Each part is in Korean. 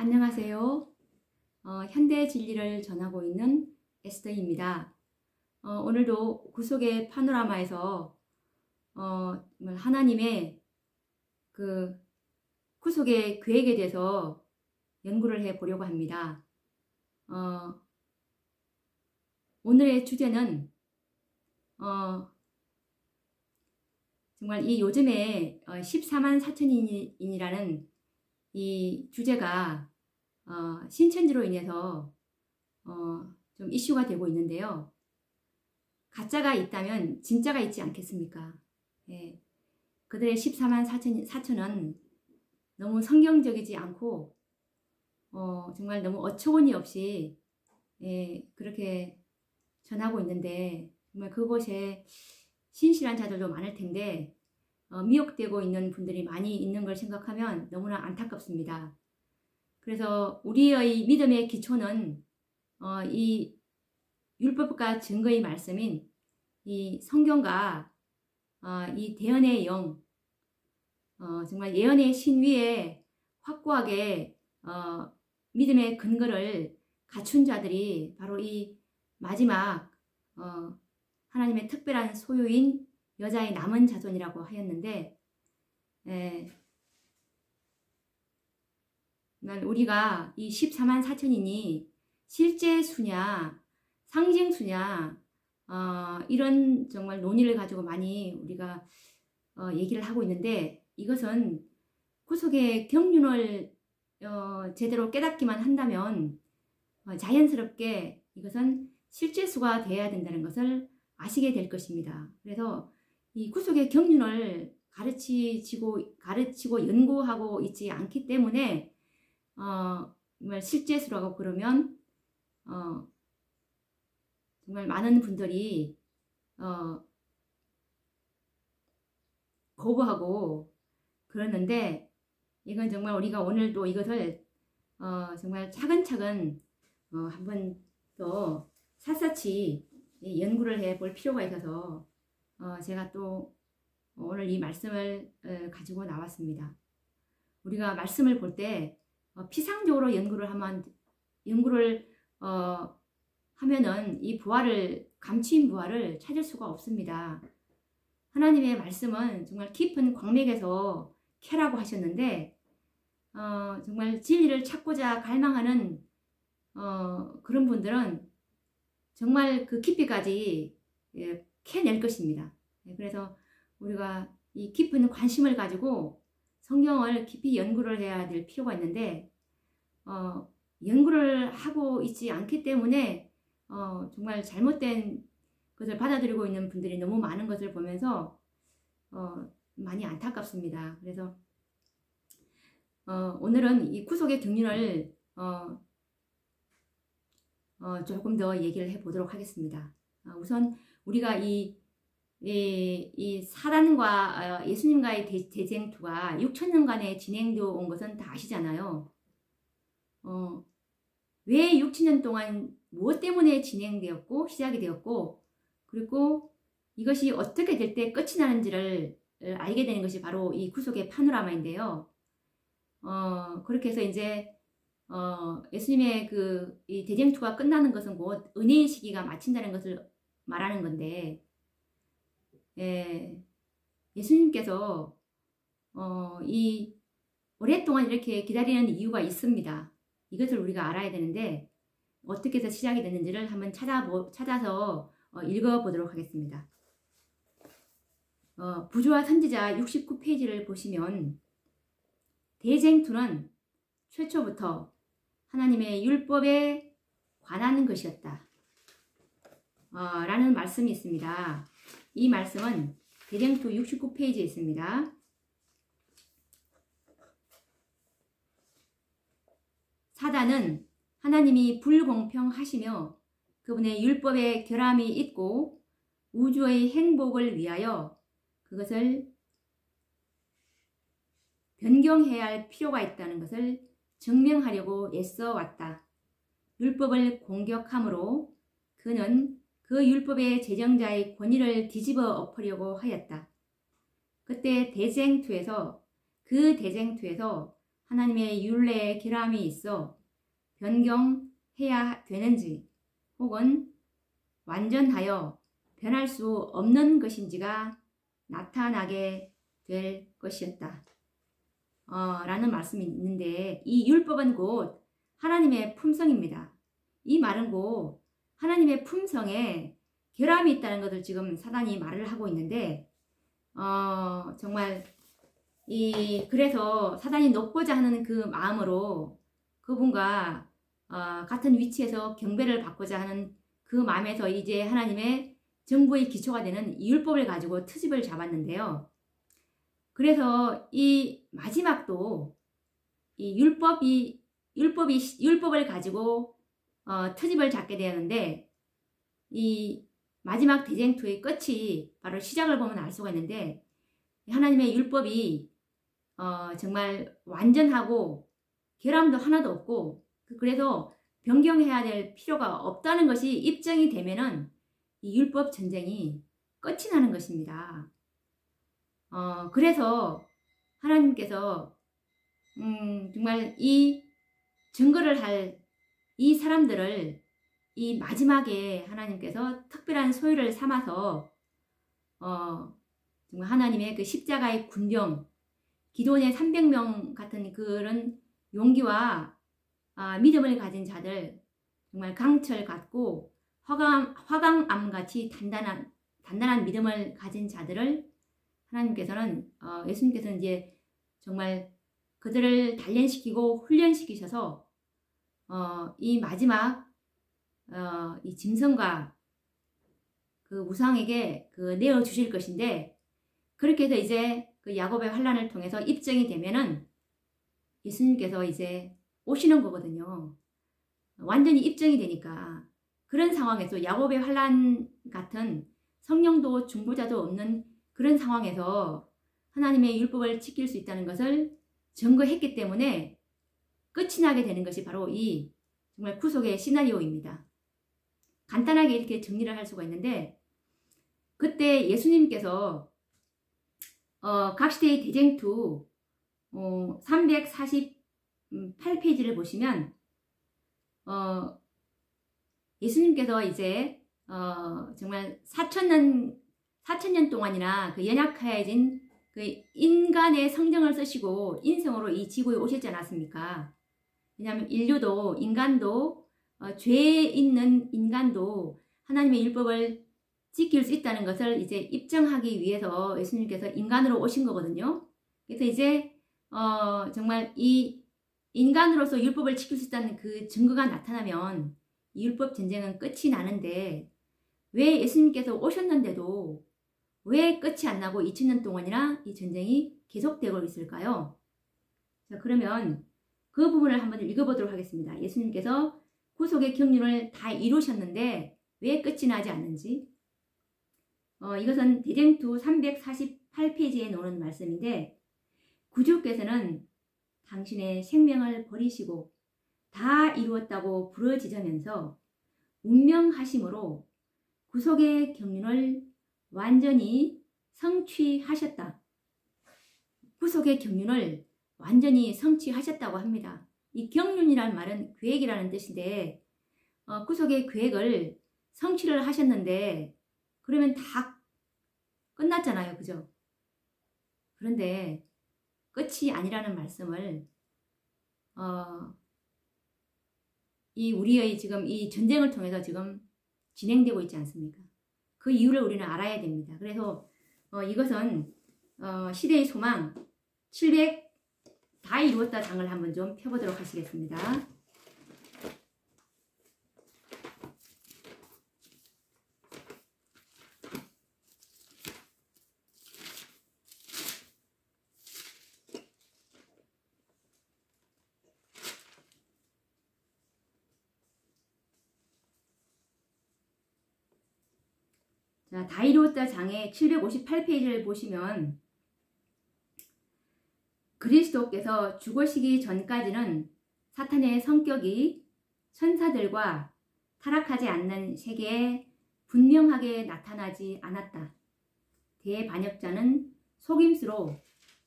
안녕하세요. 현대 진리를 전하고 있는 에스더입니다. 오늘도 구속의 파노라마에서 하나님의 그 구속의 계획에 대해서 연구를 해 보려고 합니다. 오늘의 주제는 정말 이 요즘에 14만 4천인이라는 이 주제가 신천지로 인해서 좀 이슈가 되고 있는데요. 가짜가 있다면 진짜가 있지 않겠습니까? 예. 그들의 14만 4천은 너무 성경적이지 않고 정말 너무 어처구니 없이 그렇게 전하고 있는데, 정말 그곳에 신실한 자들도 많을 텐데 미혹되고 있는 분들이 많이 있는 걸 생각하면 너무나 안타깝습니다. 그래서 우리의 믿음의 기초는 이 율법과 증거의 말씀인 이 성경과 이 대언의 영, 정말 예언의 신 위에 확고하게 믿음의 근거를 갖춘 자들이 바로 이 마지막 하나님의 특별한 소유인 여자의 남은 자손이라고 하였는데, 우리가 이 14만 4천인이 실제 수냐 상징 수냐 이런 정말 논의를 가지고 많이 우리가 얘기를 하고 있는데, 이것은 구속의 경륜을 제대로 깨닫기만 한다면 자연스럽게 이것은 실제 수가 되어야 된다는 것을 아시게 될 것입니다. 그래서 이 구속의 경륜을 가르치고 연구하고 있지 않기 때문에 정말 실제 수라고 그러면 정말 많은 분들이 거부하고 그러는데, 이건 정말 우리가 오늘도 이것을 정말 차근차근 한번 또 샅샅이 연구를 해 볼 필요가 있어서 제가 또 오늘 이 말씀을 가지고 나왔습니다. 우리가 말씀을 볼 때 피상적으로 연구를 하면은 이 감추인 부활을 찾을 수가 없습니다. 하나님의 말씀은 정말 깊은 광맥에서 캐라고 하셨는데, 정말 진리를 찾고자 갈망하는 그런 분들은 정말 그 깊이까지 캐낼 것입니다. 그래서 우리가 이 깊은 관심을 가지고 성경을 깊이 연구를 해야 될 필요가 있는데, 연구를 하고 있지 않기 때문에 정말 잘못된 것을 받아들이고 있는 분들이 너무 많은 것을 보면서 많이 안타깝습니다. 그래서 오늘은 이 구속의 경륜을 조금 더 얘기를 해 보도록 하겠습니다. 우선 우리가 이 사단과 예수님과의 대쟁투가 6천년간에 진행되어 온 것은 다 아시잖아요. 왜 6천년 동안 무엇 때문에 진행되었고 시작이 되었고, 그리고 이것이 어떻게 될 때 끝이 나는지를 알게 되는 것이 바로 이 구속의 파노라마인데요. 그렇게 해서 이제 예수님의 이 대쟁투가 끝나는 것은 곧 은혜의 시기가 마친다는 것을 말하는 건데, 예수님께서 이 오랫동안 이렇게 기다리는 이유가 있습니다. 이것을 우리가 알아야 되는데, 어떻게 해서 시작이 됐는지를 한번 찾아서 읽어보도록 하겠습니다. 부조와 선지자 69페이지를 보시면, 대쟁투는 최초부터 하나님의 율법에 관한 것이었다 라는 말씀이 있습니다. 이 말씀은 대쟁투 69페이지에 있습니다. 사단은 하나님이 불공평하시며 그분의 율법에 결함이 있고 우주의 행복을 위하여 그것을 변경해야 할 필요가 있다는 것을 증명하려고 애써 왔다. 율법을 공격함으로 그는 그 율법의 제정자의 권위를 뒤집어 엎으려고 하였다. 그때 대쟁투에서 하나님의 율례에 결함이 있어 변경해야 되는지 혹은 완전하여 변할 수 없는 것인지가 나타나게 될 것이었다. 라는 말씀이 있는데, 이 율법은 곧 하나님의 품성입니다. 이 말은 곧 하나님의 품성에 결함이 있다는 것을 지금 사단이 말을 하고 있는데, 정말 그래서 사단이 높고자 하는 그 마음으로 그분과 같은 위치에서 경배를 받고자 하는 그 마음에서 이제 하나님의 정부의 기초가 되는 이 율법을 가지고 트집을 잡았는데요. 그래서 이 마지막도 이 율법을 가지고 트집을 잡게 되었는데, 이 마지막 대쟁투의 끝이 바로 시작을 보면 알 수가 있는데, 하나님의 율법이 정말 완전하고 결함도 하나도 없고, 그래서 변경해야 될 필요가 없다는 것이 입증이 되면은 이 율법 전쟁이 끝이 나는 것입니다. 그래서 하나님께서 정말 이 증거를 할 이 사람들을 이 마지막에 하나님께서 특별한 소유를 삼아서 정말 하나님의 그 십자가의 군령, 기도원의 300명 같은 그런 용기와 믿음을 가진 자들, 정말 강철 같고 화강암같이 단단한 믿음을 가진 자들을 하나님께서는 예수님께서는 이제 정말 그들을 단련시키고 훈련시키셔서 이 마지막 이 짐승과 그 우상에게 내어 주실 것인데, 그렇게 해서 이제 그 야곱의 환란을 통해서 입증이 되면은 예수님께서 이제 오시는 거거든요. 완전히 입증이 되니까. 그런 상황에서 야곱의 환란 같은 성령도 중보자도 없는 그런 상황에서 하나님의 율법을 지킬 수 있다는 것을 증거했기 때문에 끝이 나게 되는 것이 바로 이 정말 구속의 시나리오입니다. 간단하게 이렇게 정리를 할 수가 있는데, 그때 예수님께서 각시대의 대쟁투 348페이지를 보시면 예수님께서 이제 정말 4천년 동안이나 그 연약해진 그 인간의 성정을 쓰시고 인성으로 이 지구에 오셨지 않았습니까? 왜냐하면 인간도 죄에 있는 인간도 하나님의 율법을 지킬 수 있다는 것을 이제 입증하기 위해서 예수님께서 인간으로 오신 거거든요. 그래서 이제 정말 이 인간으로서 율법을 지킬 수 있다는 그 증거가 나타나면 이 율법 전쟁은 끝이 나는데, 왜 예수님께서 오셨는데도 왜 끝이 안 나고 2000년 동안이나 이 전쟁이 계속되고 있을까요? 자, 그러면 그 부분을 한번 읽어보도록 하겠습니다. 예수님께서 구속의 경륜을 다 이루셨는데 왜 끝이 나지 않는지. 이것은 대쟁투 348페이지에 나오는 말씀인데, 구주께서는 당신의 생명을 버리시고 다 이루었다고 부르짖으면서 운명하심으로 구속의 경륜을 완전히 성취하셨다. 구속의 경륜을 완전히 성취하셨다고 합니다. 이 경륜이라는 말은 계획이라는 뜻인데, 구속의 계획을 성취를 하셨는데 그러면 다 끝났잖아요. 그죠? 그런데 끝이 아니라는 말씀을 이 우리의 지금 이 전쟁을 통해서 지금 진행되고 있지 않습니까? 그 이유를 우리는 알아야 됩니다. 그래서 이것은 시대의 소망 700 다 이루었다 장을 한번 좀 펴보도록 하시겠습니다. 자, 다 이루었다 장의 758페이지를 보시면 그리스도께서 죽으시기 전까지는 사탄의 성격이 천사들과 타락하지 않는 세계에 분명하게 나타나지 않았다. 대반역자는 속임수로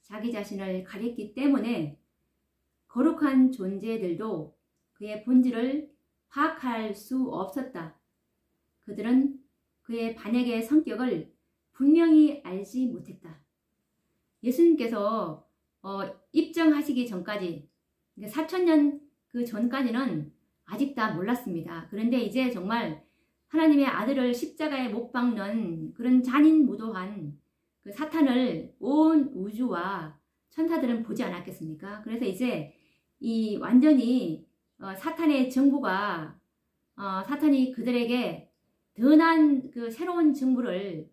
자기 자신을 가렸기 때문에 거룩한 존재들도 그의 본질을 파악할 수 없었다. 그들은 그의 반역의 성격을 분명히 알지 못했다. 예수님께서 입정하시기 전까지, 4,000년 그 전까지는 아직 다 몰랐습니다. 그런데 이제 정말 하나님의 아들을 십자가에 못 박는 그런 잔인무도한 그 사탄을 온 우주와 천사들은 보지 않았겠습니까? 그래서 이제 이 완전히 사탄의 정부가 사탄이 그들에게 더 난 그 새로운 정부를,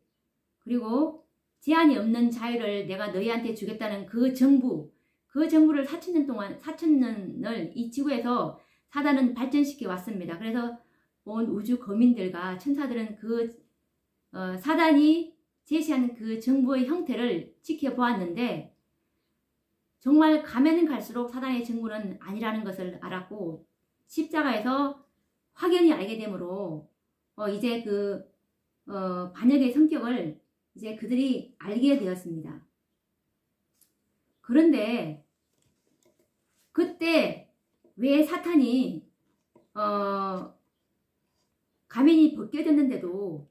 그리고 제한이 없는 자유를 내가 너희한테 주겠다는 그 정부를 4,000년을 이 지구에서 사단은 발전시켜 왔습니다. 그래서 온 우주 거민들과 천사들은 사단이 제시한 그 정부의 형태를 지켜보았는데, 정말 가면은 갈수록 사단의 정부는 아니라는 것을 알았고, 십자가에서 확연히 알게 되므로 이제 반역의 성격을 이제 그들이 알게 되었습니다. 그런데 그때 왜 사탄이 가면이 벗겨졌는데도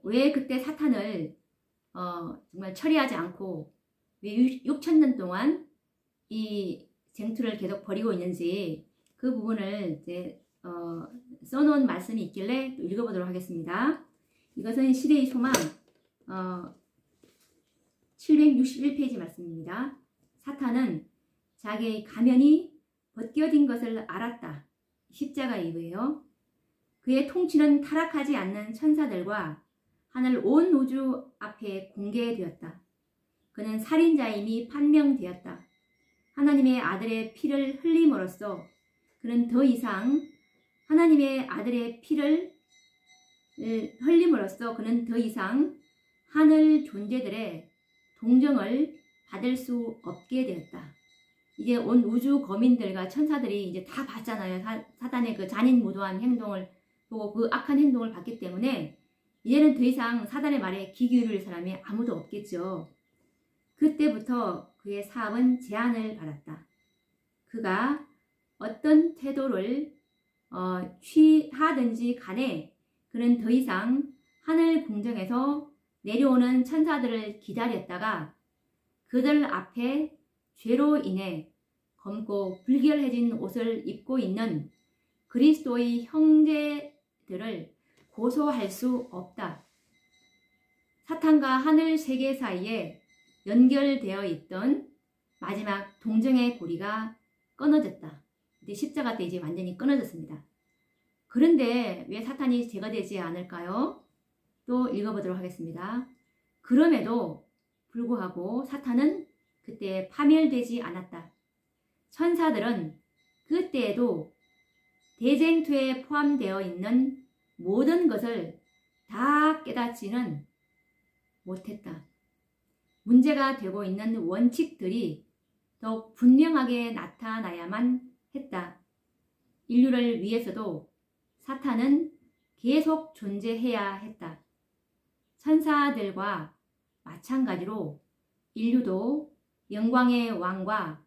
왜 그때 사탄을 정말 처리하지 않고 왜 6,000년 동안 이 쟁투를 계속 벌이고 있는지 그 부분을 이제 써놓은 말씀이 있길래 또 읽어보도록 하겠습니다. 이것은 시대의 소망 761페이지 말씀입니다. 사탄은 자기의 가면이 벗겨진 것을 알았다. 십자가 이후에요. 그의 통치는 타락하지 않는 천사들과 하늘 온 우주 앞에 공개되었다. 그는 살인자임이 판명되었다. 하나님의 아들의 피를 흘림으로써 그는 더 이상 하늘 존재들의 동정을 받을 수 없게 되었다. 이제 온 우주 거민들과 천사들이 이제 다 봤잖아요. 사단의 그 잔인무도한 행동을 보고 그 악한 행동을 봤기 때문에 이제는 더 이상 사단의 말에 귀 기울일 사람이 아무도 없겠죠. 그때부터 그의 사업은 제한을 받았다. 그가 어떤 태도를 취하든지 간에 그는 더 이상 하늘 궁정에서 내려오는 천사들을 기다렸다가 그들 앞에 죄로 인해 검고 불결해진 옷을 입고 있는 그리스도의 형제들을 고소할 수 없다. 사탄과 하늘 세계 사이에 연결되어 있던 마지막 동정의 고리가 끊어졌다. 이제 십자가 때 이제 완전히 끊어졌습니다. 그런데 왜 사탄이 제거되지 않을까요? 또 읽어보도록 하겠습니다. 그럼에도 불구하고 사탄은 그때 파멸되지 않았다. 천사들은 그때에도 대쟁투에 포함되어 있는 모든 것을 다 깨닫지는 못했다. 문제가 되고 있는 원칙들이 더욱 분명하게 나타나야만 했다. 인류를 위해서도 사탄은 계속 존재해야 했다. 천사들과 마찬가지로 인류도 영광의 왕과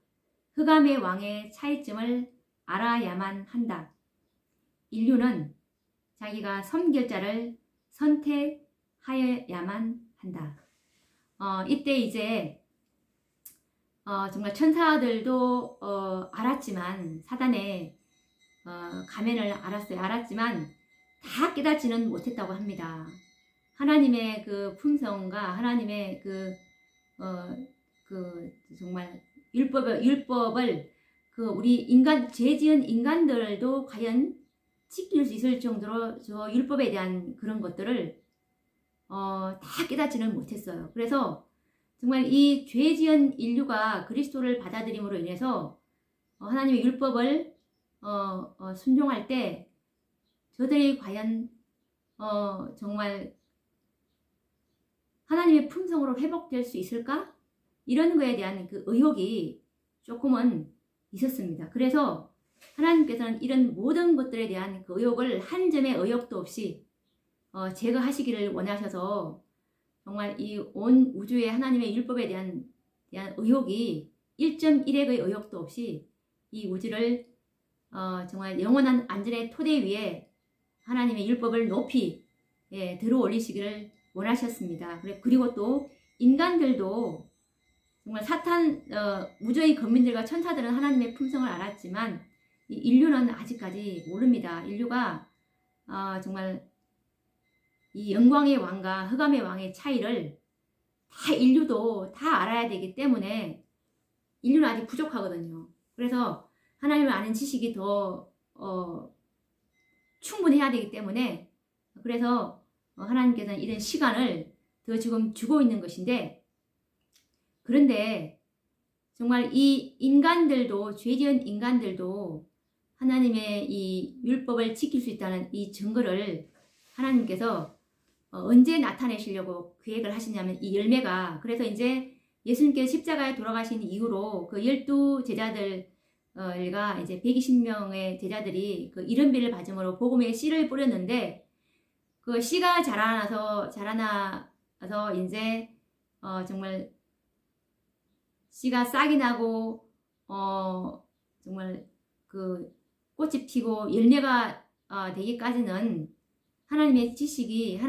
흑암의 왕의 차이점을 알아야만 한다. 인류는 자기가 섬길 자를 선택하여야만 한다. 이때 이제 정말 천사들도 알았지만 사단의 가면을 알았지만 다 깨닫지는 못했다고 합니다. 하나님의 그 품성과 하나님의 정말 율법을 우리 죄 지은 인간들도 과연 지킬 수 있을 정도로 저 율법에 대한 그런 것들을 다 깨닫지는 못했어요. 그래서 정말 이 죄 지은 인류가 그리스도를 받아들임으로 인해서 하나님의 율법을 순종할 때 저들이 과연 정말 하나님의 품성으로 회복될 수 있을까? 이런 거에 대한 그 의혹이 조금은 있었습니다. 그래서 하나님께서는 이런 모든 것들에 대한 그 의혹을 한 점의 의혹도 없이 제거하시기를 원하셔서 정말 이 온 우주의 하나님의 율법에 대한 의혹이 1.1핵의 의혹도 없이 이 우주를 정말 영원한 안전의 토대 위에 하나님의 율법을 높이 들어 올리시기를 원하셨습니다. 그리고 또 인간들도 정말 사탄 우주의 거민들과 천사들은 하나님의 품성을 알았지만 이 인류는 아직까지 모릅니다. 인류가 정말 이 영광의 왕과 흑암의 왕의 차이를 다 인류도 다 알아야 되기 때문에 인류는 아직 부족하거든요. 그래서 하나님을 아는 지식이 더 충분해야 되기 때문에 그래서 하나님께서는 이런 시간을 더 지금 주고 있는 것인데, 그런데 정말 이 인간들도, 죄지은 인간들도 하나님의 이 율법을 지킬 수 있다는 이 증거를 하나님께서 언제 나타내시려고 계획을 하시냐면 이 열매가, 그래서 이제 예수님께서 십자가에 돌아가신 이후로 그 12제자들과 이제 120명의 제자들이 그 이른비를 받음으로 복음의 씨를 뿌렸는데, 그 씨가 자라나서 이제 정말 씨가 싹이 나고 정말 그 꽃이 피고 열매가 되기까지는 하나님의 지식이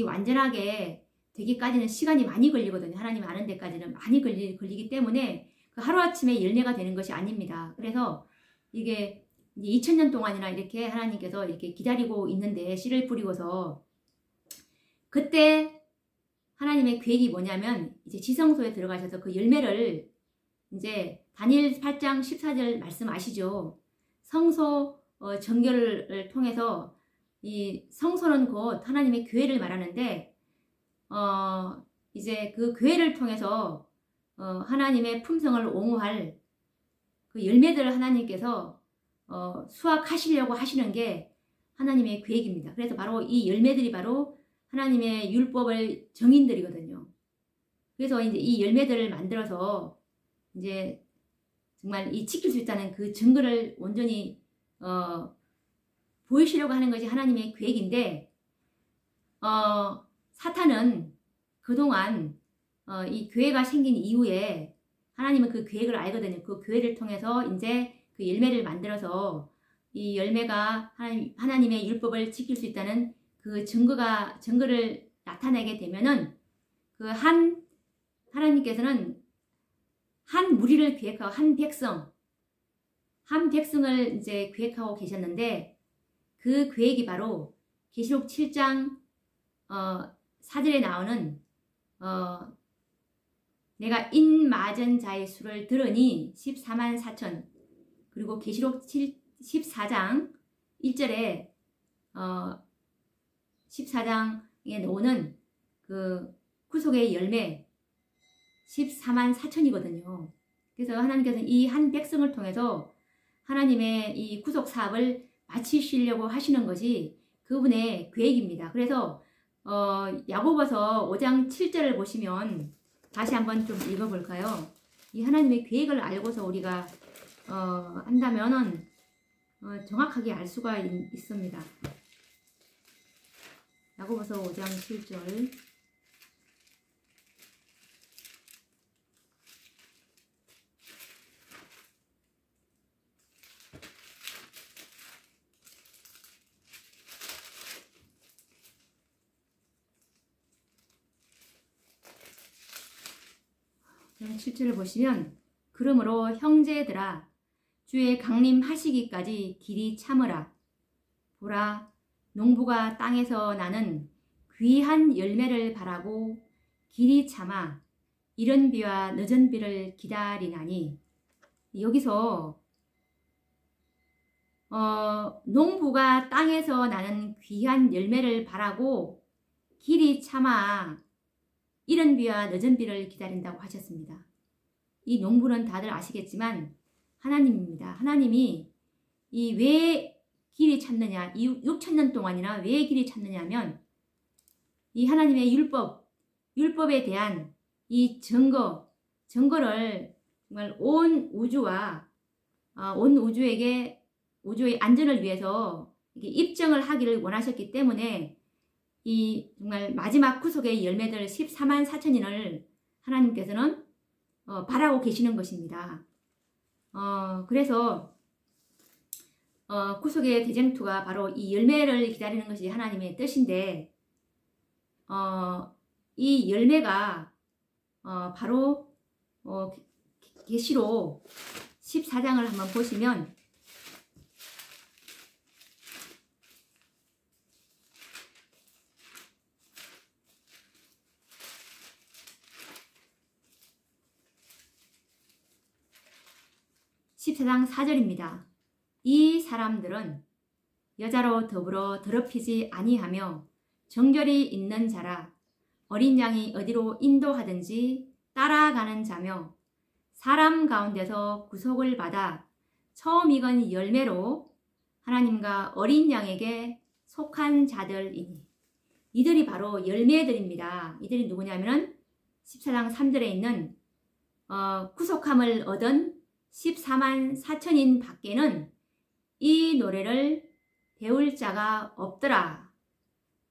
완전하게 되기까지는 시간이 많이 걸리거든요. 하나님 아는 데까지는 많이 걸리기 때문에 그 하루아침에 열매가 되는 것이 아닙니다. 그래서 이게 2000년 동안이나 이렇게 하나님께서 이렇게 기다리고 있는데, 씨를 뿌리고서 그때 하나님의 계획이 뭐냐면 이제 지성소에 들어가셔서 그 열매를, 이제 다니엘 8장 14절 말씀 아시죠? 성소 정결을 통해서, 이 성소는 곧 하나님의 교회를 말하는데 이제 그 교회를 통해서 하나님의 품성을 옹호할 그 열매들을 하나님께서 수확하시려고 하시는 게 하나님의 계획입니다. 그래서 바로 이 열매들이 바로 하나님의 율법을 정인들이거든요. 그래서 이제 이 열매들을 만들어서 이제 정말 이 지킬 수 있다는 그 증거를 온전히 보이시려고 하는 것이 하나님의 계획인데, 사탄은 그동안 이 교회가 생긴 이후에 하나님은 그 계획을 알거든요. 그 교회를 통해서 이제 그 열매를 만들어서 이 열매가 하나님의 율법을 지킬 수 있다는 그 증거를 나타내게 되면은 하나님께서는 한 무리를 계획하고 한 백성을 이제 계획하고 계셨는데, 그 계획이 바로 계시록 7장 4절에 나오는 내가 인맞은 자의 수를 들으니 14만 4천, 그리고 계시록 14장 1절에 14장에 나오는 그 구속의 열매 14만 4천이거든요. 그래서 하나님께서는 이 한 백성을 통해서 하나님의 이 구속 사업을 마치시려고 하시는 것이 그분의 계획입니다. 그래서 야고보서 5장 7절을 보시면 다시 한번 좀 읽어볼까요? 이 하나님의 계획을 알고서 우리가 한다면은 정확하게 알 수가 있습니다. 야고보서 5장 7절. 실제를 보시면, 그러므로 형제들아 주의 강림하시기까지 길이 참으라. 보라, 농부가 땅에서 나는 귀한 열매를 바라고 길이 참아 이른 비와 늦은 비를 기다리나니, 여기서 농부가 땅에서 나는 귀한 열매를 바라고 길이 참아 이른 비와 늦은 비를 기다린다고 하셨습니다. 이 농부는 다들 아시겠지만 하나님입니다. 하나님이 이 왜 길이 찾느냐, 이 6,000년 동안이나 왜 길이 찾느냐면 이 하나님의 율법에 대한 이 증거를 정말 온 우주의 안전을 위해서 이렇게 입증을 하기를 원하셨기 때문에 이 정말 마지막 구속의 열매들 14만 4천인을 하나님께서는 바라고 계시는 것입니다. 그래서 구속의 대쟁투가 바로 이 열매를 기다리는 것이 하나님의 뜻인데 이 열매가 바로 계시록 14장을 한번 보시면 (14장 4절입니다) 이 사람들은 여자로 더불어 더럽히지 아니하며 정결이 있는 자라 어린 양이 어디로 인도하든지 따라가는 자며 사람 가운데서 구속을 받아 처음 익은 열매로 하나님과 어린 양에게 속한 자들이니 이들이 바로 열매들입니다. 이들이 누구냐면 14장 3절에 있는 구속함을 얻은 14만 4천인 밖에는 이 노래를 배울 자가 없더라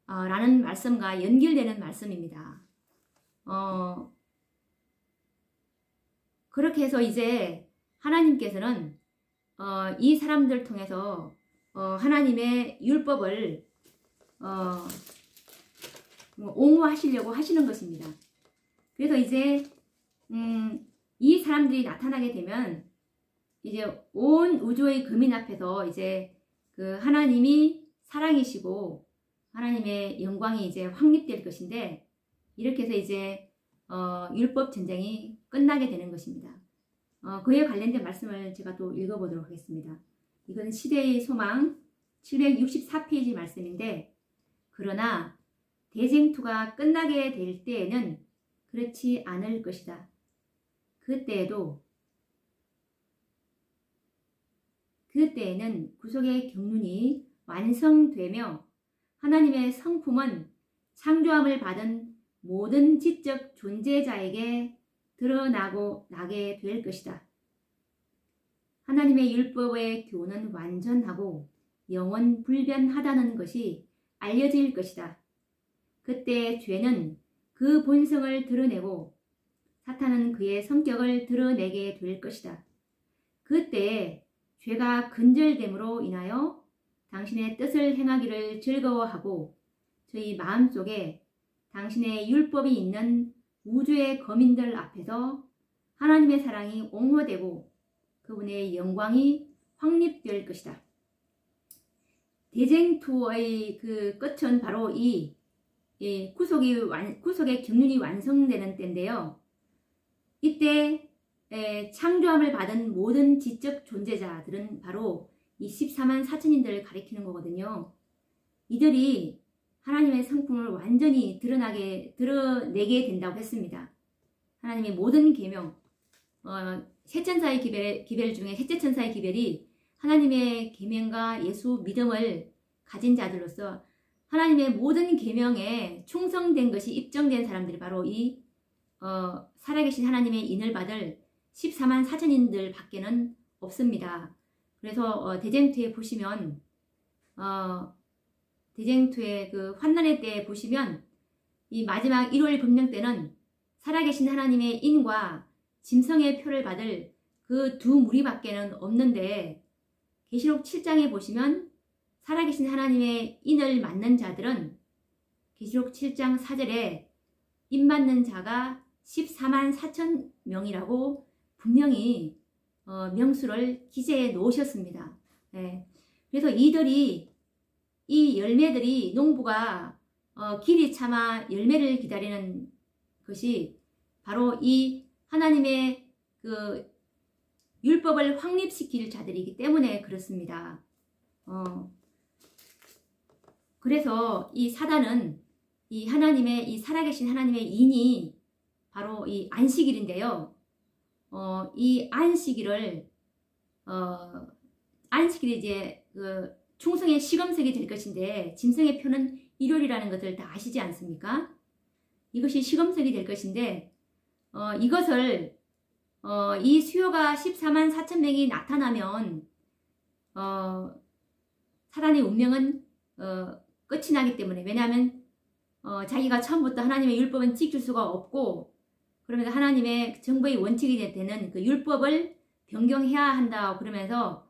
라는 말씀과 연결되는 말씀입니다. 그렇게 해서 이제 하나님께서는 이 사람들 통해서 하나님의 율법을 옹호하시려고 하시는 것입니다. 그래서 이제 이 사람들이 나타나게 되면 이제 온 우주의 금인 앞에서 이제 그 하나님이 사랑이시고 하나님의 영광이 이제 확립될 것인데 이렇게 해서 이제 율법 전쟁이 끝나게 되는 것입니다. 그에 관련된 말씀을 제가 또 읽어보도록 하겠습니다. 이건 시대의 소망 764페이지 말씀인데 그러나 대쟁투가 끝나게 될 때에는 그렇지 않을 것이다. 그때에는 구속의 경륜이 완성되며 하나님의 성품은 창조함을 받은 모든 지적 존재자에게 드러나게 될 것이다. 하나님의 율법의 교훈은 완전하고 영원 불변하다는 것이 알려질 것이다. 그때 죄는 그 본성을 드러내고 사탄은 그의 성격을 드러내게 될 것이다. 그때 죄가 근절됨으로 인하여 당신의 뜻을 행하기를 즐거워하고 저희 마음속에 당신의 율법이 있는 우주의 거민들 앞에서 하나님의 사랑이 옹호되고 그분의 영광이 확립될 것이다. 대쟁투의 그 끝은 바로 이 구속의 경륜이 완성되는 때인데요. 이때 창조함을 받은 모든 지적 존재자들은 바로 이 14만 4천인들을 가리키는 거거든요. 이들이 하나님의 성품을 완전히 드러내게 된다고 했습니다. 하나님의 모든 계명, 셋천사의 기별 중에 셋째 천사의 기별이 하나님의 계명과 예수 믿음을 가진 자들로서 하나님의 모든 계명에 충성된 것이 입증된 사람들이 바로 이 살아계신 하나님의 인을 받을 14만 4천인들 밖에는 없습니다. 그래서 대쟁투에 보시면 대쟁투의 그 환난의 때에 보시면 이 마지막 1월 금령 때는 살아계신 하나님의 인과 짐승의 표를 받을 그 두 무리밖에는 없는데 계시록 7장에 보시면 살아계신 하나님의 인을 맞는 자들은 계시록 7장 4절에 인 맞는 자가 14만 4천 명이라고 분명히 명수를 기재해 놓으셨습니다. 네. 그래서 이 열매들이 농부가 길이 참아 열매를 기다리는 것이 바로 이 하나님의 그 율법을 확립시킬 자들이기 때문에 그렇습니다. 그래서 이 사단은 이 하나님의 이 살아계신 하나님의 인이 바로 이 안식일인데요. 이 안식일이 이제 그 충성의 시금석이 될 것인데 짐승의 표는 일요일이라는 것을 다 아시지 않습니까? 이것이 시금석이 될 것인데 이것을 이 수요가 14만 4천 명이 나타나면 사단의 운명은 끝이 나기 때문에 왜냐하면 자기가 처음부터 하나님의 율법은 지킬 수가 없고 그러면서 하나님의 정부의 원칙이 되는 그 율법을 변경해야 한다 그러면서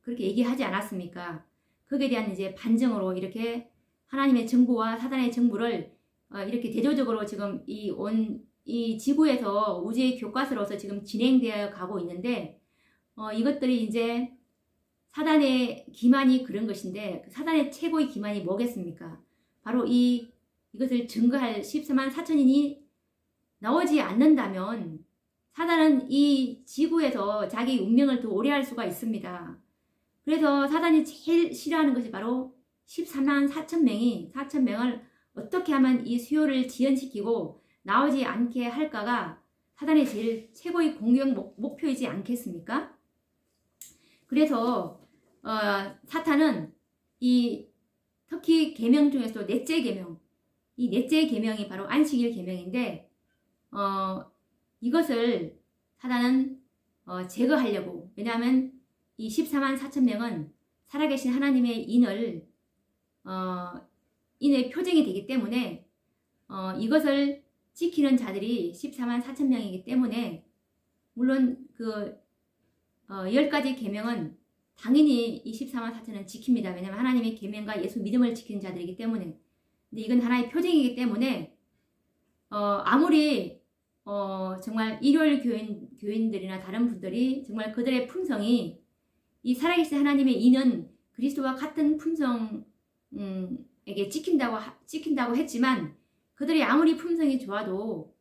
그렇게 얘기하지 않았습니까? 거기에 대한 이제 반증으로 이렇게 하나님의 정부와 사단의 정부를 이렇게 대조적으로 지금 이 지구에서 우주의 교과서로서 지금 진행되어 가고 있는데 이것들이 이제 사단의 기만이 그런 것인데 사단의 최고의 기만이 뭐겠습니까? 바로 이것을 증거할 14만 4천인이 나오지 않는다면 사단은 이 지구에서 자기 운명을 더 오래 할 수가 있습니다. 그래서 사단이 제일 싫어하는 것이 바로 14만 4천 명이 4천 명을 어떻게 하면 이 수요를 지연시키고 나오지 않게 할까가 사단의 제일 최고의 공격 목표이지 않겠습니까? 그래서 사탄은 이 특히 계명 중에서도 넷째 계명, 이 넷째 계명이 바로 안식일 계명인데 이것을 사단은 제거하려고, 왜냐하면 이 14만 4천 명은 살아계신 하나님의 인의 표징이 되기 때문에 이것을 지키는 자들이 14만 4천 명이기 때문에 물론 그 10가지 계명은 당연히 이 14만 4천은 지킵니다. 왜냐하면 하나님의 계명과 예수 믿음을 지키는 자들이기 때문에. 근데 이건 하나의 표징이기 때문에 아무리 정말 일요일 교인들이나 다른 분들이 정말 그들의 품성이 이 살아계신 하나님의 인은 그리스도와 같은 품성에게 찍힌다고 했지만 그들이 아무리 품성이 좋아도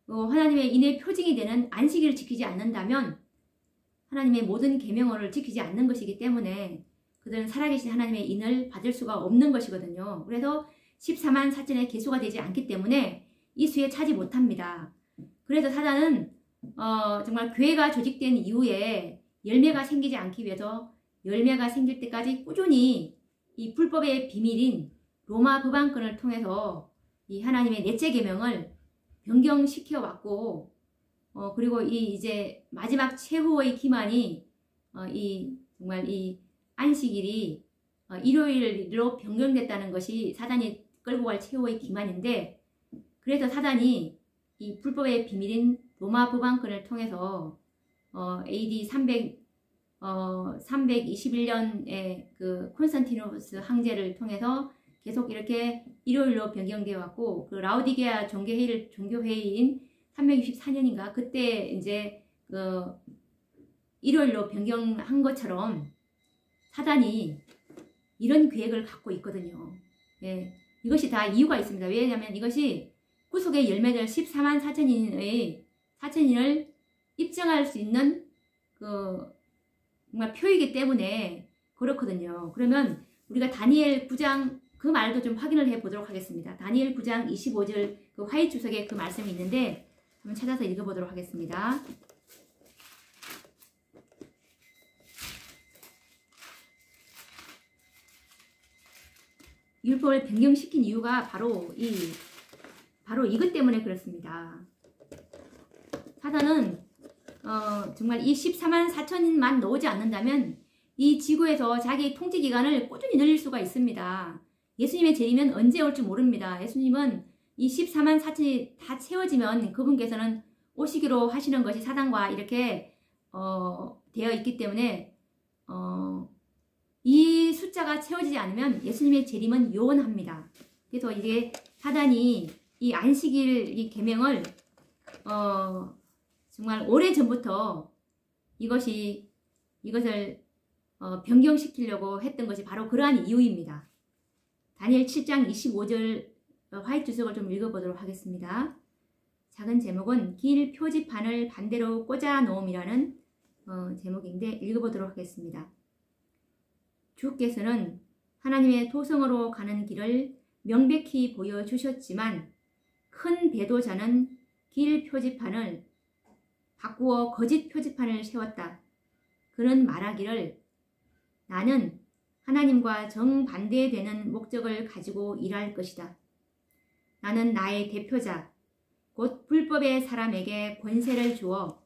하나님의 인의 표징이 되는 안식일을 지키지 않는다면 하나님의 모든 계명을 지키지 않는 것이기 때문에 그들은 살아계신 하나님의 인을 받을 수가 없는 것이거든요. 그래서 14만 4천의 개수가 되지 않기 때문에 이 수에 차지 못합니다. 그래서 사단은 정말 교회가 조직된 이후에 열매가 생기지 않기 위해서 열매가 생길 때까지 꾸준히 이 불법의 비밀인 로마 법안권을 통해서 이 하나님의 넷째 계명을 변경시켜 왔고 그리고 이제 마지막 최후의 기만이 정말 이 안식일이 일요일로 변경됐다는 것이 사단이 끌고 갈 최후의 기만인데, 그래서 사단이 이 불법의 비밀인 로마 법안권을 통해서 AD 321년에 그 콘스탄티누스 황제를 통해서 계속 이렇게 일요일로 변경되어 왔고, 그 라오디게아 종교회의인 364년인가 그때 이제 그 일요일로 변경한 것처럼 사단이 이런 계획을 갖고 있거든요. 예, 이것이 다 이유가 있습니다. 왜냐하면 이것이 구속의 열매들 14만 4천인을 입증할 수 있는 그 정말 표이기 때문에 그렇거든요. 그러면 우리가 다니엘 9장 그 말도 좀 확인을 해 보도록 하겠습니다. 다니엘 9장 25절 그 화의 주석에 그 말씀이 있는데 한번 찾아서 읽어보도록 하겠습니다. 율법을 변경시킨 이유가 바로 이것 때문에 그렇습니다. 사단은 정말 이 14만 4천만 넣지 않는다면 이 지구에서 자기 통치 기간을 꾸준히 늘릴 수가 있습니다. 예수님의 재림은 언제 올지 모릅니다. 예수님은 이 14만 4천이 다 채워지면 그분께서는 오시기로 하시는 것이 사단과 이렇게 되어 있기 때문에 이 숫자가 채워지지 않으면 예수님의 재림은 요원합니다. 그래서 이게 사단이 이 안식일 이 계명을 정말 오래전부터 이것을 변경시키려고 했던 것이 바로 그러한 이유입니다. 다니엘 7장 25절 화이트 주석을 좀 읽어보도록 하겠습니다. 작은 제목은 길 표지판을 반대로 꽂아 놓음이라는 제목인데 읽어보도록 하겠습니다. 주께서는 하나님의 도성으로 가는 길을 명백히 보여주셨지만 큰 배도자는 길 표지판을 바꾸어 거짓 표지판을 세웠다. 그는 말하기를 나는 하나님과 정반대되는 목적을 가지고 일할 것이다. 나는 나의 대표자 곧 불법의 사람에게 권세를 주어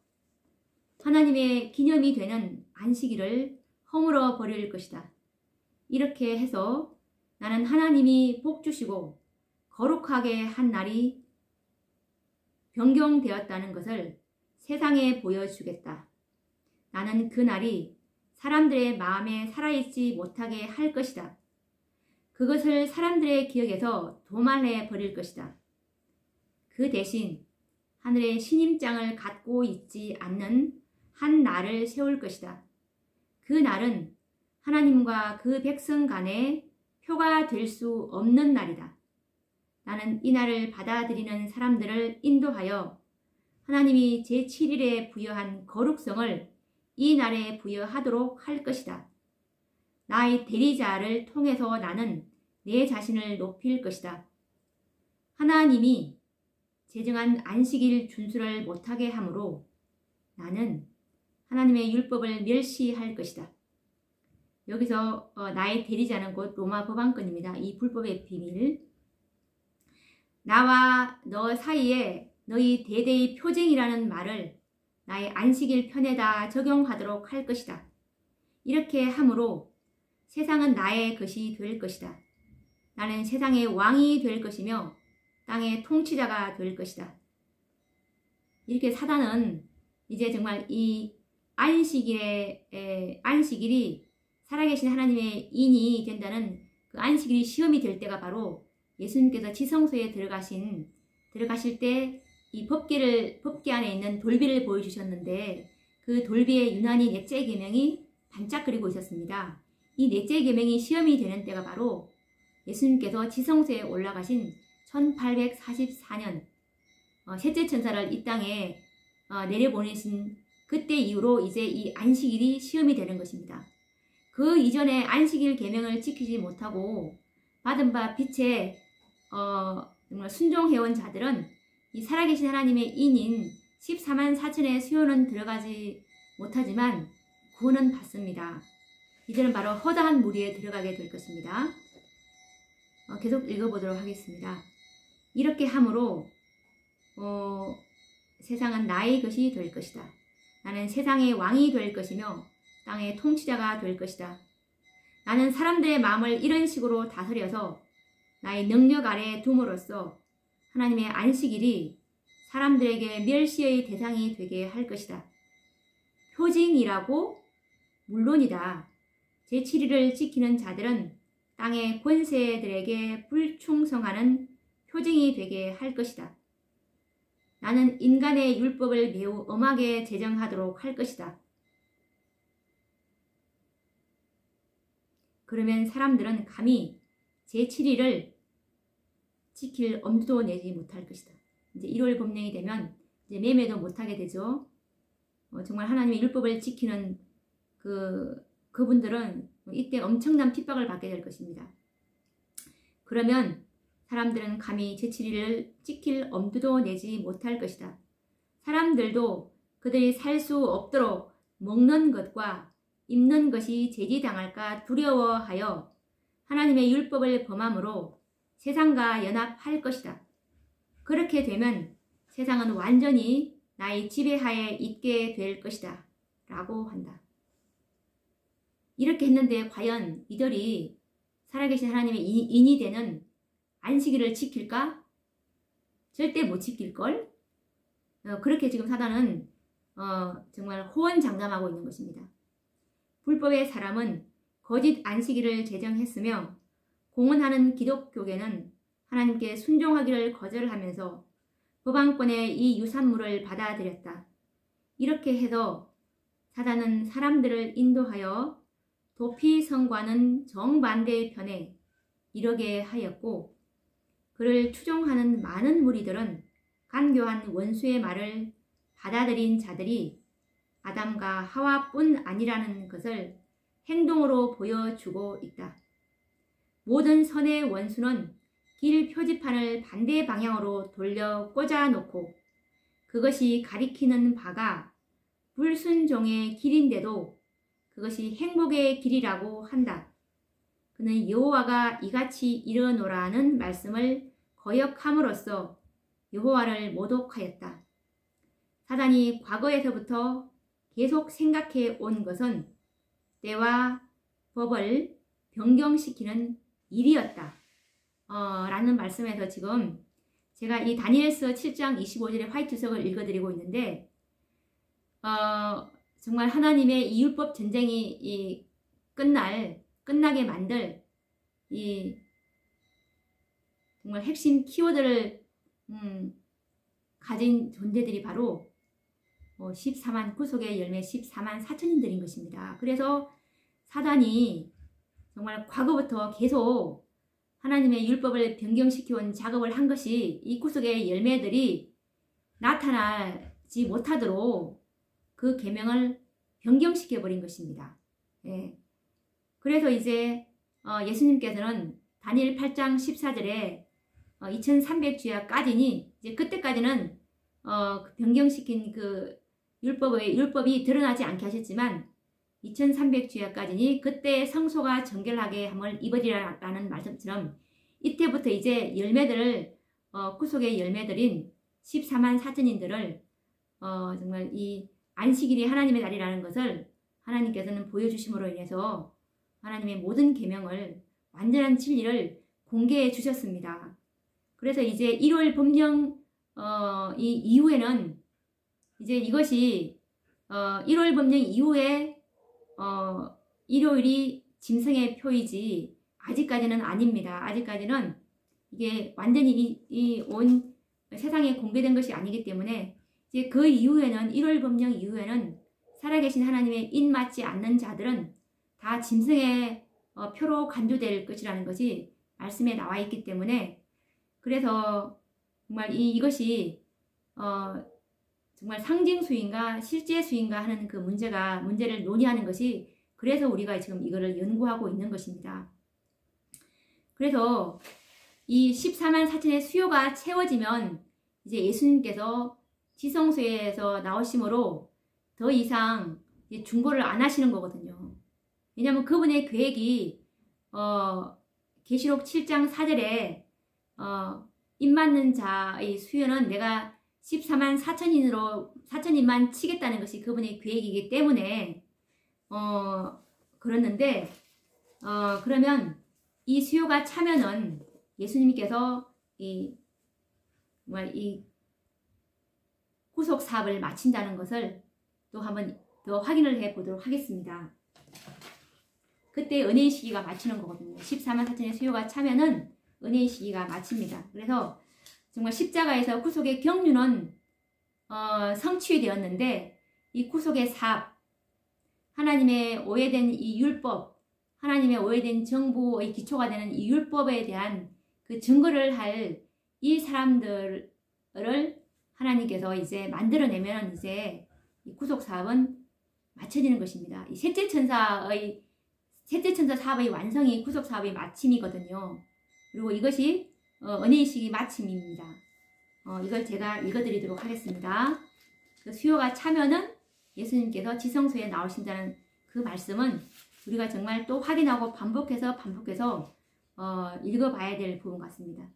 하나님의 기념이 되는 안식일을 허물어 버릴 것이다. 이렇게 해서 나는 하나님이 복 주시고 거룩하게 한 날이 변경되었다는 것을 세상에 보여주겠다. 나는 그 날이 사람들의 마음에 살아있지 못하게 할 것이다. 그것을 사람들의 기억에서 도말해 버릴 것이다. 그 대신 하늘의 신임장을 갖고 있지 않는 한 날을 세울 것이다. 그 날은 하나님과 그 백성 간에 표가 될 수 없는 날이다. 나는 이 날을 받아들이는 사람들을 인도하여 하나님이 제7일에 부여한 거룩성을 이 날에 부여하도록 할 것이다. 나의 대리자를 통해서 나는 내 자신을 높일 것이다. 하나님이 제정한 안식일 준수를 못하게 하므로 나는 하나님의 율법을 멸시할 것이다. 여기서 나의 대리자는 곧 로마 법안권입니다. 이 불법의 비밀. 나와 너 사이에 너희 대대의 표징이라는 말을 나의 안식일 편에다 적용하도록 할 것이다. 이렇게 함으로 세상은 나의 것이 될 것이다. 나는 세상의 왕이 될 것이며 땅의 통치자가 될 것이다. 이렇게 사단은 이제 정말 이 안식일이 살아계신 하나님의 인이 된다는 그 안식일이 시험이 될 때가 바로 예수님께서 지성소에 들어가실 때 이 법궤 안에 있는 돌비를 보여주셨는데 그 돌비에 유난히 넷째 계명이 반짝거리고 있었습니다. 이 넷째 계명이 시험이 되는 때가 바로 예수님께서 지성소에 올라가신 1844년 셋째 천사를 이 땅에 내려보내신 그때 이후로 이제 이 안식일이 시험이 되는 것입니다. 그 이전에 안식일 계명을 지키지 못하고 받은 바 빛에 정말 순종해온 자들은 이 살아계신 하나님의 인인 14만 4천의 수요는 들어가지 못하지만 구원은 받습니다. 이제는 바로 허다한 무리에 들어가게 될 것입니다. 계속 읽어보도록 하겠습니다. 이렇게 함으로 세상은 나의 것이 될 것이다. 나는 세상의 왕이 될 것이며 땅의 통치자가 될 것이다. 나는 사람들의 마음을 이런 식으로 다스려서 나의 능력 아래에 둠으로써 하나님의 안식일이 사람들에게 멸시의 대상이 되게 할 것이다. 표징이라고? 물론이다. 제7일을 지키는 자들은 땅의 권세들에게 불충성하는 표징이 되게 할 것이다. 나는 인간의 율법을 매우 엄하게 제정하도록 할 것이다. 그러면 사람들은 감히 제7일을 지킬 엄두도 내지 못할 것이다. 이제 1월 법령이 되면 이제 매매도 못하게 되죠. 정말 하나님의 율법을 지키는 그분들은 이때 엄청난 핍박을 받게 될 것입니다. 그러면 사람들은 감히 제7일을 지킬 엄두도 내지 못할 것이다. 사람들도 그들이 살 수 없도록 먹는 것과 입는 것이 제지당할까 두려워하여 하나님의 율법을 범함으로 세상과 연합할 것이다. 그렇게 되면 세상은 완전히 나의 지배하에 있게 될 것이다. 라고 한다. 이렇게 했는데 과연 이들이 살아계신 하나님의 인이 되는 안식일을 지킬까? 절대 못 지킬걸? 그렇게 지금 사단은 정말 호언장담하고 있는 것입니다. 불법의 사람은 거짓 안식일을 제정했으며 공언하는 기독교계는 하나님께 순종하기를 거절하면서 법안권의 이 유산물을 받아들였다. 이렇게 해서 사단은 사람들을 인도하여 도피성과는 정반대의 편에 이르게 하였고 그를 추종하는 많은 무리들은 간교한 원수의 말을 받아들인 자들이 아담과 하와뿐 아니라는 것을 행동으로 보여주고 있다. 모든 선의 원수는 길 표지판을 반대 방향으로 돌려 꽂아놓고 그것이 가리키는 바가 불순종의 길인데도 그것이 행복의 길이라고 한다. 그는 여호와가 이같이 이르노라는 말씀을 거역함으로써 여호와를 모독하였다. 사단이 과거에서부터 계속 생각해 온 것은 때와 법을 변경시키는 일이었다. 라는 말씀에서 지금 제가 이 다니엘서 7장 25절의 화이트석을 읽어드리고 있는데 정말 하나님의 이 율법 전쟁이 끝나게 만들 이 정말 핵심 키워드를 가진 존재들이 바로 14만 구속의 열매 14만 4천인들인 것입니다. 그래서 사단이 정말 과거부터 계속 하나님의 율법을 변경시켜온 작업을 한 것이 이 구속의 열매들이 나타나지 못하도록 그 계명을 변경시켜버린 것입니다. 예. 그래서 이제 예수님께서는 다니엘 8장 14절에 2300주야까지니 이제 그때까지는 변경시킨 그 율법이 드러나지 않게 하셨지만 2300주야까지니 그때 성소가 정결하게 함을 입으리라는 말씀처럼 이때부터 이제 열매들을 구속의 열매들인 14만 4천인들을 정말 이 안식일이 하나님의 날이라는 것을 하나님께서는 보여주심으로 인해서 하나님의 모든 계명을 완전한 진리를 공개해 주셨습니다. 그래서 이제 1월 법령 이 이후에는 이제 이것이 1월 법령 이후에 일요일이 짐승의 표이지 아직까지는 아닙니다. 아직까지는 이게 완전히 이 온 세상에 공개된 것이 아니기 때문에 이제 그 이후에는 1월 법령 이후에는 살아계신 하나님의 입맞지 않는 자들은 다 짐승의 표로 간주될 것이라는 것이 말씀에 나와 있기 때문에 그래서 정말 이것이 정말 상징 수인가 실제 수인가 하는 그 문제를 논의하는 것이 그래서 우리가 지금 이거를 연구하고 있는 것입니다. 그래서 이 14만 4천의 수요가 채워지면 이제 예수님께서 지성소에서 나오심으로 더 이상 중보를 안 하시는 거거든요. 왜냐하면 그분의 계획이 계시록 7장 4절에 입맞는 자의 수요는 내가 14만 4천인만 치겠다는 것이 그분의 계획이기 때문에 그렇는데 그러면 이 수요가 차면은 예수님께서 이 구속 사업을 마친다는 것을 또 한번 더 확인을 해 보도록 하겠습니다. 그때 은혜의 시기가 마치는 거거든요. 14만 4천의 수요가 차면은 은혜의 시기가 마칩니다. 그래서 정말 십자가에서 구속의 경륜은 성취되었는데 이 구속의 사업, 하나님의 오해된 이 율법, 하나님의 오해된 정부의 기초가 되는 이 율법에 대한 그 증거를 할 이 사람들을 하나님께서 이제 만들어내면 이제 이 구속 사업은 마쳐지는 것입니다. 이 셋째 천사 사업의 완성이 구속 사업의 마침이거든요. 그리고 이것이 은혜의 시기 마침입니다. 이걸 제가 읽어드리도록 하겠습니다. 그 수요가 차면은 예수님께서 지성소에 나오신다는 그 말씀은 우리가 정말 또 확인하고 반복해서 읽어봐야 될 부분 같습니다.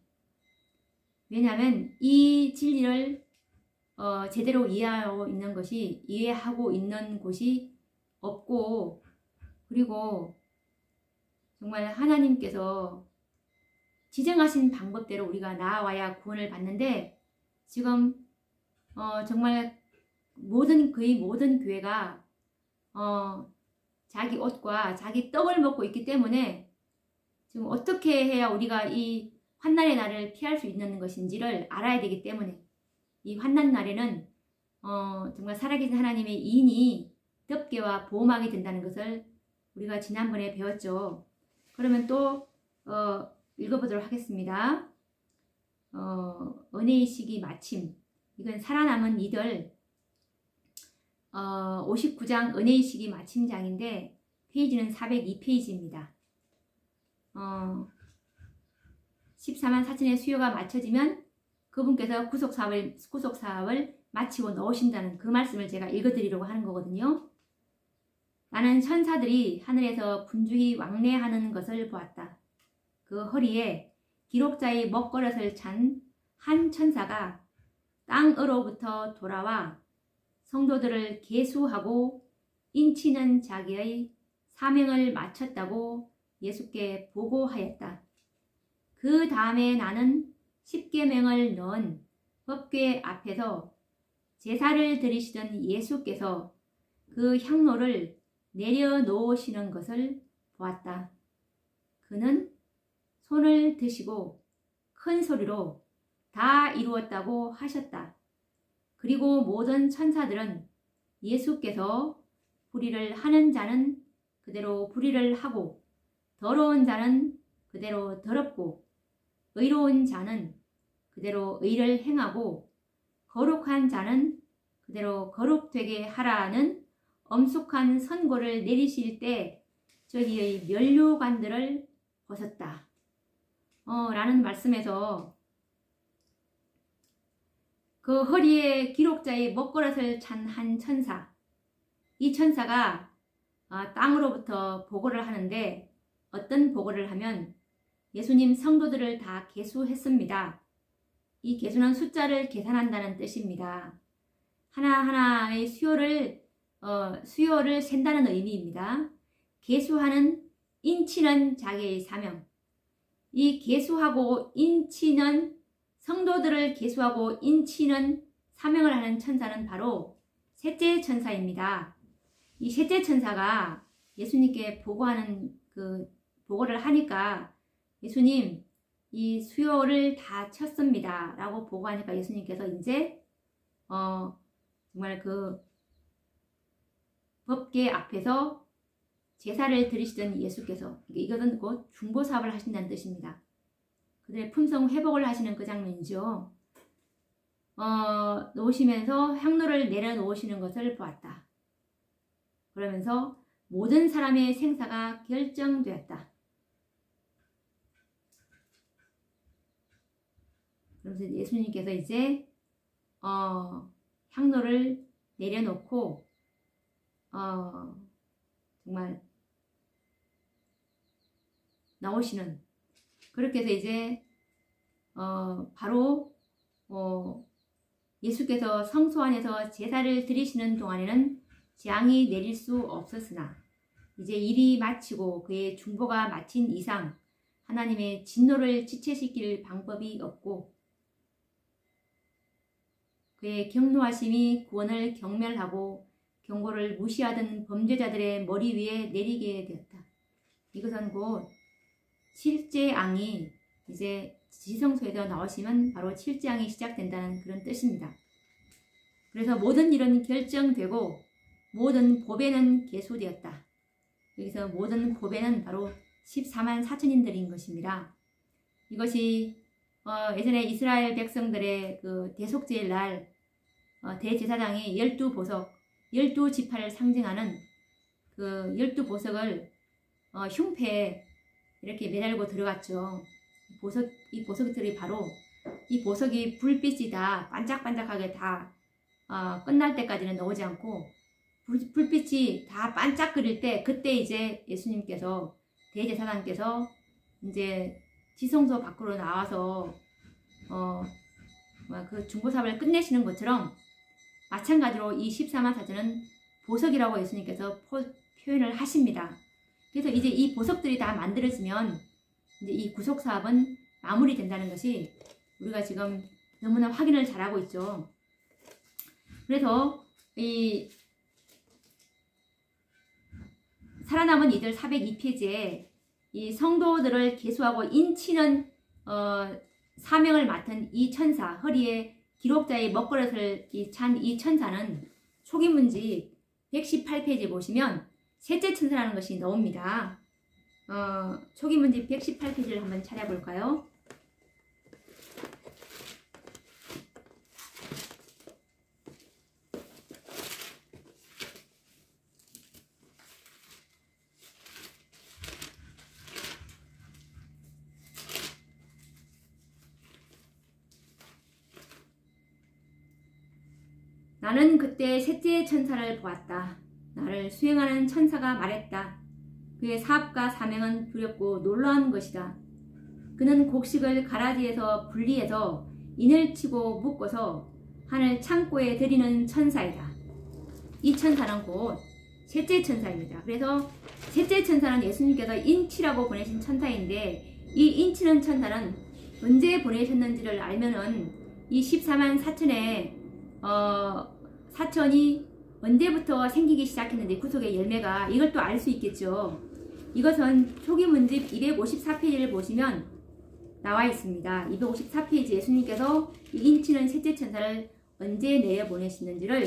왜냐하면 이 진리를 제대로 이해하고 있는 곳이 없고 그리고 정말 하나님께서 지정하신 방법대로 우리가 나아와야 구원을 받는데 지금 정말 거의 모든 교회가 자기 옷과 자기 떡을 먹고 있기 때문에 지금 어떻게 해야 우리가 이 환난의 날을 피할 수 있는 것인지를 알아야 되기 때문에 이 환난 날에는 정말 살아계신 하나님의 인이 덮개와 보호막이 된다는 것을 우리가 지난번에 배웠죠. 그러면 또 읽어보도록 하겠습니다. 은혜의 시기 마침. 이건 살아남은 이들 59장 은혜의 시기 마침장인데 페이지는 402페이지입니다. 14만 4천의 수요가 맞춰지면 그분께서 구속 사업을 마치고 넣으신다는 그 말씀을 제가 읽어드리려고 하는 거거든요. 나는 천사들이 하늘에서 분주히 왕래하는 것을 보았다. 그 허리에 기록자의 먹거릇을 찬 한 천사가 땅으로부터 돌아와 성도들을 계수하고 인치는 자기의 사명을 마쳤다고 예수께 보고하였다. 그 다음에 나는 십계명을 넣은 법궤 앞에서 제사를 드리시던 예수께서 그 향로를 내려놓으시는 것을 보았다. 그는 손을 드시고 큰 소리로 다 이루었다고 하셨다. 그리고 모든 천사들은 예수께서 불의를 하는 자는 그대로 불의를 하고 더러운 자는 그대로 더럽고 의로운 자는 그대로 의를 행하고 거룩한 자는 그대로 거룩되게 하라는 엄숙한 선고를 내리실 때 저희의 면류관들을 벗었다. 라는 말씀에서 그 허리에 기록자의 먹거릇을 찬 한 천사, 이 천사가 땅으로부터 보고를 하는데 어떤 보고를 하면 예수님 성도들을 다 계수했습니다. 이 계수는 숫자를 계산한다는 뜻입니다. 하나하나의 수요를 센다는 의미입니다. 계수하는 인치는 자기의 사명. 이 계수하고 인치는 성도들을 계수하고 인치는 사명을 하는 천사는 바로 셋째 천사입니다. 이 셋째 천사가 예수님께 보고를 하니까 예수님 이 수요를 다 쳤습니다 라고 보고하니까 예수님께서 이제 정말 그 법궤 앞에서 제사를 드리시던 예수께서, 이것은 곧 중보사업을 하신다는 뜻입니다. 그들의 품성 회복을 하시는 그 장면이죠. 놓으시면서 향로를 내려놓으시는 것을 보았다. 그러면서 모든 사람의 생사가 결정되었다. 그러면서 예수님께서 이제 향로를 내려놓고 정말 나오시는, 그렇게 해서 이제 바로 예수께서 성소 안에서 제사를 드리시는 동안에는 재앙이 내릴 수 없었으나 이제 일이 마치고 그의 중보가 마친 이상 하나님의 진노를 지체시킬 방법이 없고 그의 경노하심이 구원을 경멸하고 경고를 무시하던 범죄자들의 머리 위에 내리게 되었다. 이것은 곧 칠째 앙이 이제 지성소에서 나오시면 바로 칠째 앙이 시작된다는 그런 뜻입니다. 그래서 모든 일은 결정되고 모든 보배는 계수되었다. 여기서 모든 보배는 바로 14만 4천인들인 것입니다. 이것이 예전에 이스라엘 백성들의 그 대속제일 날 대제사장이 12보석, 12지파를 상징하는 그 12보석을 흉패에 이렇게 매달고 들어갔죠. 이 보석들이 바로 이 보석이 불빛이 다 반짝반짝하게 다 끝날 때까지는 나오지 않고 불빛이 다 반짝거릴 때 그때 이제 예수님께서 대제사장께서 이제 지성소 밖으로 나와서 그 중보사업을 끝내시는 것처럼 마찬가지로 이 14만 4천은 보석이라고 예수님께서 표현을 하십니다. 그래서 이제 이 보석들이 다 만들어지면 이제 이 구속사업은 마무리된다는 것이 우리가 지금 너무나 확인을 잘하고 있죠. 그래서 이 살아남은 이들 402페이지에 이 성도들을 계수하고 인치는 사명을 맡은 이 천사, 허리에 기록자의 먹거릇을 찬 이 천사는 초기문지 118페이지 보시면 셋째 천사라는 것이 나옵니다. 초기문지 118페이지를 한번 찾아볼까요? 나는 그때 셋째 천사를 보았다. 나를 수행하는 천사가 말했다. 그의 사업과 사명은 두렵고 놀라운 것이다. 그는 곡식을 가라지에서 분리해서 인을 치고 묶어서 하늘 창고에 들이는 천사이다. 이 천사는 곧 셋째 천사입니다. 그래서 셋째 천사는 예수님께서 인치라고 보내신 천사인데 이 인치는 천사는 언제 보내셨는지를 알면은 이 14만 4천의 사천이 언제부터 생기기 시작했는지 구속의 열매가 이걸 또 알 수 있겠죠. 이것은 초기 문집 254페이지를 보시면 나와 있습니다. 254페이지 예수님께서 인치는 셋째 천사를 언제 내려보내시는지를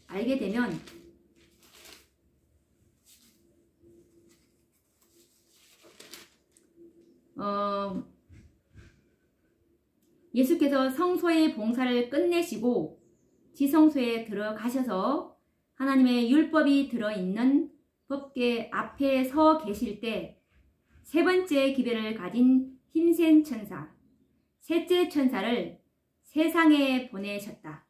알게 되면 예수께서 성소의 봉사를 끝내시고 지성소에 들어가셔서 하나님의 율법이 들어있는 법궤 앞에 서 계실 때 세 번째 기별을 가진 힘센 천사, 셋째 천사를 세상에 보내셨다.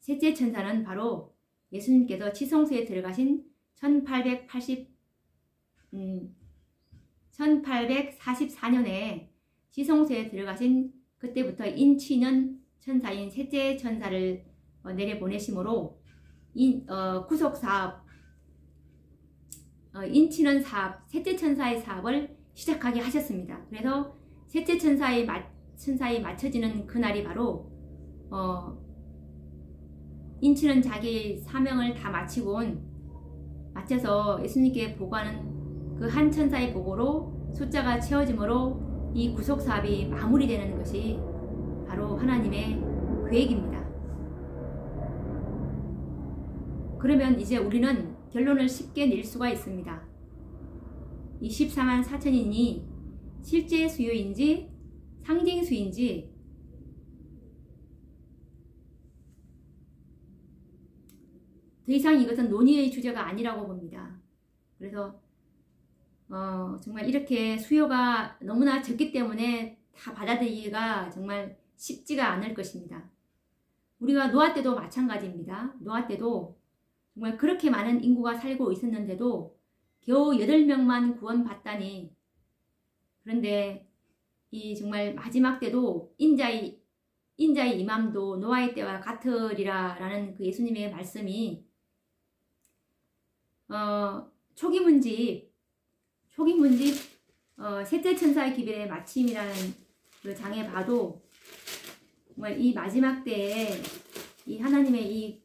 셋째 천사는 바로 예수님께서 지성소에 들어가신 1844년에 지성소에 들어가신 그때부터 인치는 천사인 셋째 천사를 내려보내심으로 구속사업, 인치는 사업, 셋째 천사의 사업을 시작하게 하셨습니다. 그래서 셋째 천사에 맞춰지는 그날이 바로 인치는 자기 사명을 다 마쳐서 예수님께 보고하는 그 한 천사의 보고로 숫자가 채워짐으로 이 구속사업이 마무리되는 것이 바로 하나님의 계획입니다. 그러면 이제 우리는 결론을 쉽게 낼 수가 있습니다. 이 14만 4천인이 실제 수요인지 상징수인지 더 이상 이것은 논의의 주제가 아니라고 봅니다. 그래서 정말 이렇게 수요가 너무나 적기 때문에 다 받아들이기가 정말 쉽지가 않을 것입니다. 우리가 노아 때도 마찬가지입니다. 노아 때도 정말 그렇게 많은 인구가 살고 있었는데도 겨우 8명만 구원받다니. 그런데 이 정말 마지막 때도 인자의 임함도 노아의 때와 같으리라 라는 그 예수님의 말씀이 초기 문집 셋째 천사의 기별의 마침이라는 그 장에 봐도 정말 이 마지막 때에 이 하나님의 이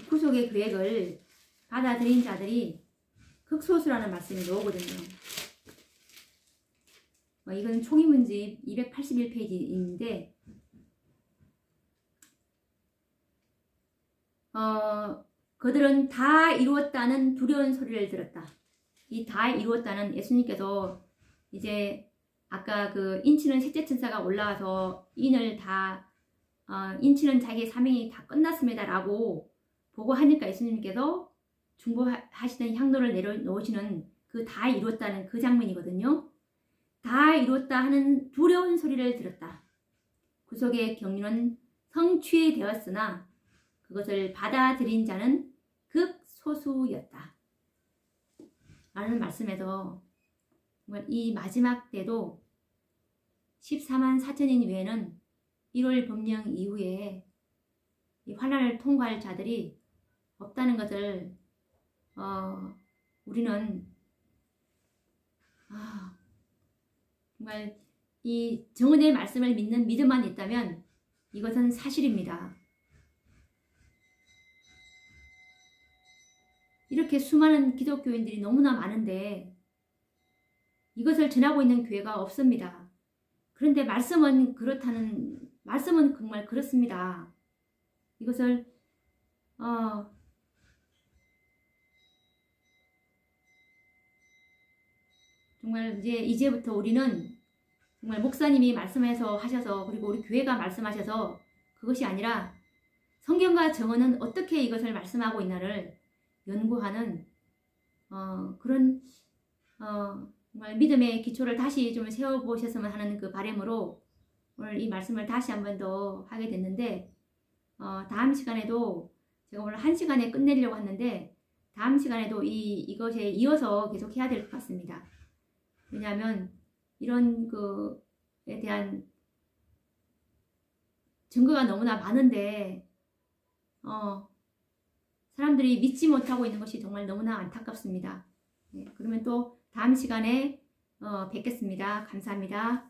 구속의 계획을 받아들인 자들이 극소수라는 말씀이 나오거든요. 이건 초기 문집 281페이지인데 그들은 다 이루었다는 두려운 소리를 들었다. 이 다 이루었다는 예수님께서 이제 아까 그 인치는 셋째 천사가 올라와서 인치는 자기의 사명이 다 끝났습니다 라고 보고하니까 예수님께서 중보하시던 향로를 내려놓으시는 그 다 이루었다는 그 장면이거든요. 다 이루었다 하는 두려운 소리를 들었다. 구속의 경륜은 성취되었으나 그것을 받아들인 자는 극소수였다. 라는 말씀에서 정말 이 마지막 때도 14만 4천인 외에는 1월 법령 이후에 이 환난을 통과할 자들이 없다는 것을 우리는 정말 이 정언의 말씀을 믿는 믿음만 있다면 이것은 사실입니다. 이렇게 수많은 기독교인들이 너무나 많은데 이것을 전하고 있는 교회가 없습니다. 그런데 말씀은 정말 그렇습니다. 이것을 정말 이제부터 우리는 정말 목사님이 하셔서 그리고 우리 교회가 말씀하셔서 그것이 아니라 성경과 정언은 어떻게 이것을 말씀하고 있나를 연구하는 그런 정말 믿음의 기초를 다시 좀 세워보셨으면 하는 그 바람으로 오늘 이 말씀을 다시 한 번 더 하게 됐는데 다음 시간에도 제가 오늘 1시간에 끝내려고 했는데 다음 시간에도 이것에 이어서 계속 해야 될 것 같습니다. 왜냐하면 이런 그에 대한 증거가 너무나 많은데 사람들이 믿지 못하고 있는 것이 정말 너무나 안타깝습니다. 네, 그러면 또 다음 시간에 뵙겠습니다. 감사합니다.